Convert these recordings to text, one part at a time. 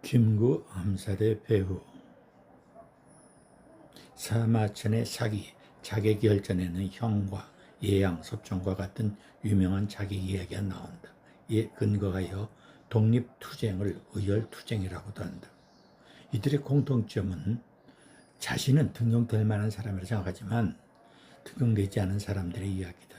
김구 암살의 배후. 사마천의 사기, 자객열전에는 형과 예양, 섭종과 같은 유명한 자객 이야기가 나온다. 이에 근거하여 독립투쟁을 의열투쟁이라고도 한다. 이들의 공통점은 자신은 등용될 만한 사람이라 생각하지만 등용되지 않은 사람들의 이야기다.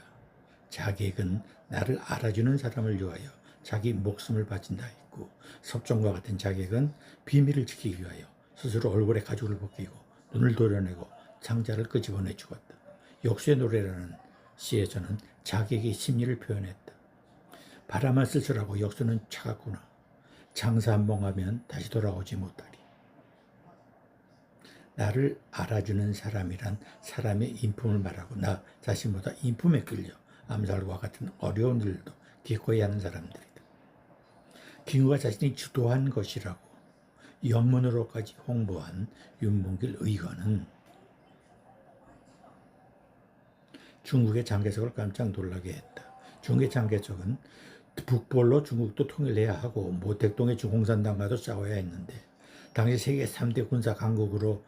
자객은 나를 알아주는 사람을 위하여 자기 목숨을 바친다 했고, 섭종과 같은 자객은 비밀을 지키기 위하여 스스로 얼굴에 가죽을 벗기고 눈을 도려내고 창자를 끄집어내 죽었다. 역수의 노래라는 시에서는 자객의 심리를 표현했다. 바람을 쓸쓸하고 역수는 차갑구나. 장사 한 번 가면 다시 돌아오지 못하리. 나를 알아주는 사람이란 사람의 인품을 말하고 나 자신보다 인품에 끌려 암살과 같은 어려운 일도 기꺼이 하는 사람들이다. 김구가 자신이 주도한 것이라고 영문으로까지 홍보한 윤봉길 의거는 중국의 장개석을 깜짝 놀라게 했다. 중국의 장개석은 북벌로 중국도 통일해야 하고 모택동의 중공산당과도 싸워야 했는데, 당시 세계 3대 군사 강국으로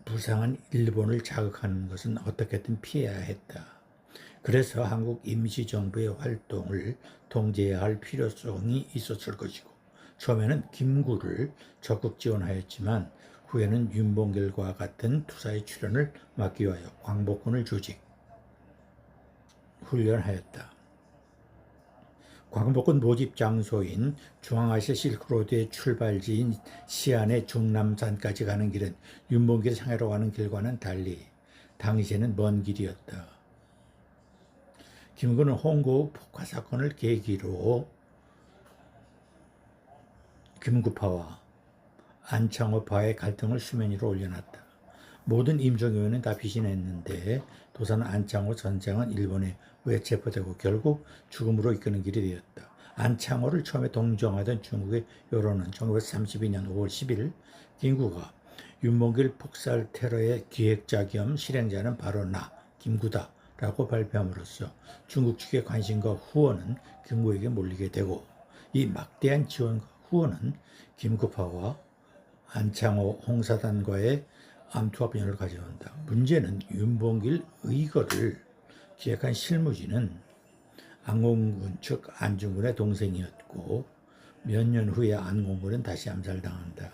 부상한 일본을 자극하는 것은 어떻게든 피해야 했다. 그래서 한국 임시정부의 활동을 통제해야 할 필요성이 있었을 것이고, 처음에는 김구를 적극 지원하였지만 후에는 윤봉길과 같은 투사의 출연을 막기 위하여 광복군을 조직, 훈련하였다. 광복군 모집 장소인 중앙아시아 실크로드의 출발지인 시안의 중남산까지 가는 길은 윤봉길 상해로 가는 길과는 달리 당시에는 먼 길이었다. 김구는 홍고 폭파 사건을 계기로 김구파와 안창호파의 갈등을 수면 위로 올려놨다. 모든 임종의원은 다 비신했는데 도산 안창호 전쟁은 일본에 의해 체포되고 결국 죽음으로 이끄는 길이 되었다. 안창호를 처음에 동정하던 중국의 여론은 1932년 5월 10일 김구가 윤봉길 폭살 테러의 기획자 겸 실행자는 바로 나, 김구다 라고 발표함으로써 중국 측의 관심과 후원은 김구에게 몰리게 되고, 이 막대한 지원과 후원은 김구파와 안창호 홍사단과의 암투합연을 가져온다. 문제는 윤봉길 의거를 기획한 실무진은 안공군 측 안중근의 동생이었고, 몇 년 후에 안공군은 다시 암살당한다.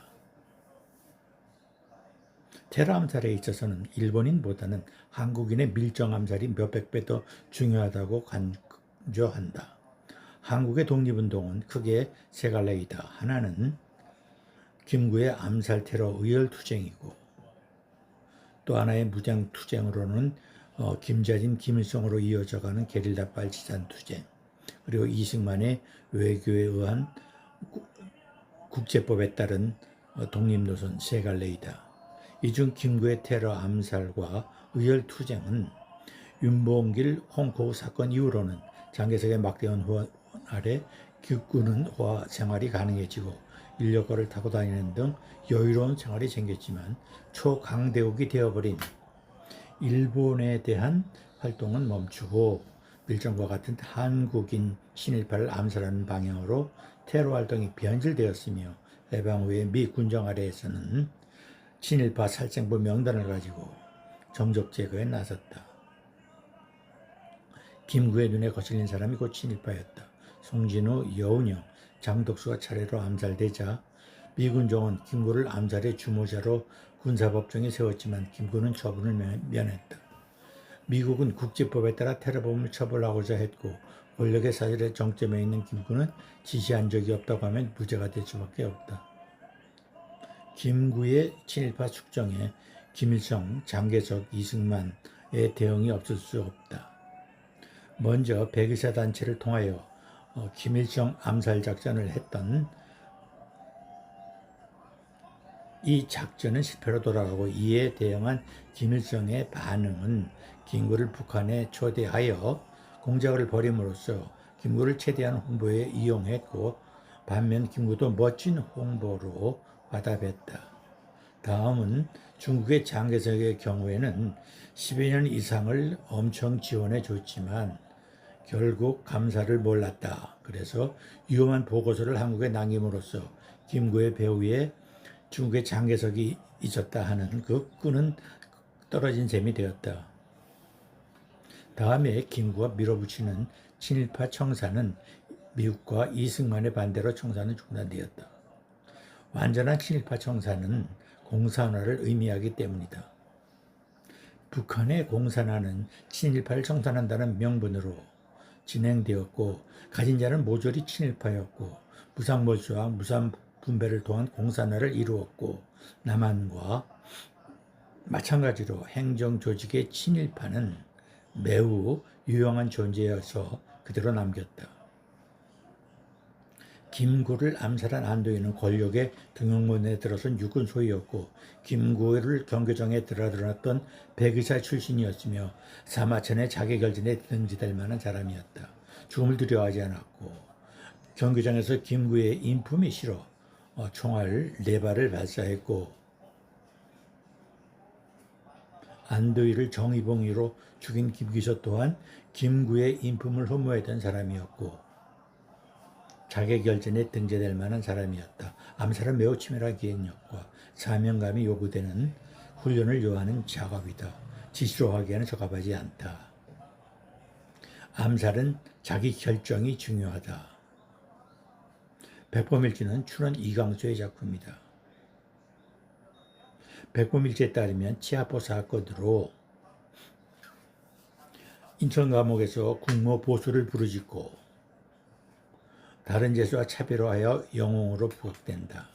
테러 암살에 있어서는 일본인보다는 한국인의 밀정 암살이 몇백 배 더 중요하다고 강조한다. 한국의 독립운동은 크게 세 갈래이다. 하나는 김구의 암살 테러 의열투쟁이고, 또 하나의 무장투쟁으로는 김자진, 김일성으로 이어져가는 게릴라 빨치산 투쟁, 그리고 이승만의 외교에 의한 국제법에 따른 독립노선 세 갈래이다. 이 중 김구의 테러 암살과 의열투쟁은 윤봉길 홍콩 사건 이후로는 장개석의 막대한 후원 아래 국군은화 생활이 가능해지고 인력거를 타고 다니는 등 여유로운 생활이 생겼지만, 초강대국이 되어버린 일본에 대한 활동은 멈추고 밀정과 같은 한국인 친일파를 암살하는 방향으로 테러 활동이 변질되었으며, 해방 후에 미 군정 아래에서는 친일파 살생부 명단을 가지고 정적 제거에 나섰다. 김구의 눈에 거슬린 사람이 곧 친일파였다. 송진우, 여운형, 장덕수가 차례로 암살되자 미군정은 김구를 암살의 주모자로 군사법정에 세웠지만 김구는 처분을 면했다. 미국은 국제법에 따라 테러범을 처벌하고자 했고, 권력의 사실에 정점에 있는 김구는 지시한 적이 없다고 하면 무죄가 될 수밖에 없다. 김구의 친일파 축정에 김일성, 장개석, 이승만의 대응이 없을 수 없다. 먼저 백의사 단체를 통하여 김일성 암살 작전을 했던 이 작전은 실패로 돌아가고, 이에 대응한 김일성의 반응은 김구를 북한에 초대하여 공작을 벌임으로써 김구를 최대한 홍보에 이용했고, 반면 김구도 멋진 홍보로 화답했다. 다음은 중국의 장개석의 경우에는 10여 년 이상을 엄청 지원해 줬지만 결국 감사를 몰랐다. 그래서 위험한 보고서를 한국에 남김으로써 김구의 배후에 중국의 장개석이 있었다 하는 그 끈은 떨어진 셈이 되었다. 다음에 김구가 밀어붙이는 친일파 청사는 미국과 이승만의 반대로 청사는 중단되었다. 완전한 친일파 청사는 공산화를 의미하기 때문이다. 북한의 공산화는 친일파를 청산한다는 명분으로 진행되었고 가진 자는 모조리 친일파였고 무상몰수와 무상분배를 통한 공산화를 이루었고 남한과 마찬가지로 행정조직의 친일파는 매우 유용한 존재여서 그대로 남겼다. 김구를 암살한 안도인은 권력의 등용문에 들어선 육군 소위였고 김구를 경교정에 들어들었던 백의사 출신이었으며 사마천의 자기결전에 등지될 만한 사람이었다. 죽음을 두려워하지 않았고 경교정에서 김구의 인품이 실어 총알 4발을 발사했고 안도일을 정의봉으로 죽인 김기소 또한 김구의 인품을 흠모했던 사람이었고 자객결전에 등재될 만한 사람이었다. 암살은 매우 치밀한 기획력과 사명감이 요구되는 훈련을 요하는 작업이다. 지시로 하기에는 적합하지 않다. 암살은 자기 결정이 중요하다. 백범일지는 춘원 이강수의 작품이다. 백범일지에 따르면 치아포 사건으로 인천 감옥에서 국모 보수를 부르짖고 다른 죄수와 차별화하여 영웅으로 부각된다.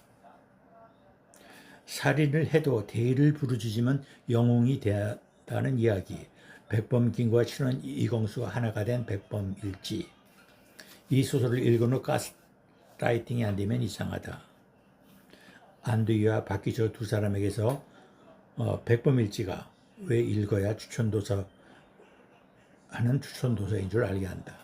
살인을 해도 대의를 부르짖으면 영웅이 되었다는 이야기. 백범김구와 춘원 이광수가 하나가 된 백범일지. 이 소설을 읽은 후 가스라이팅이 안 되면 이상하다. 안두희와 박기조 두 사람에게서 백범일지가 왜 읽어야 추천도서 하는 추천도서인 줄 알게 한다.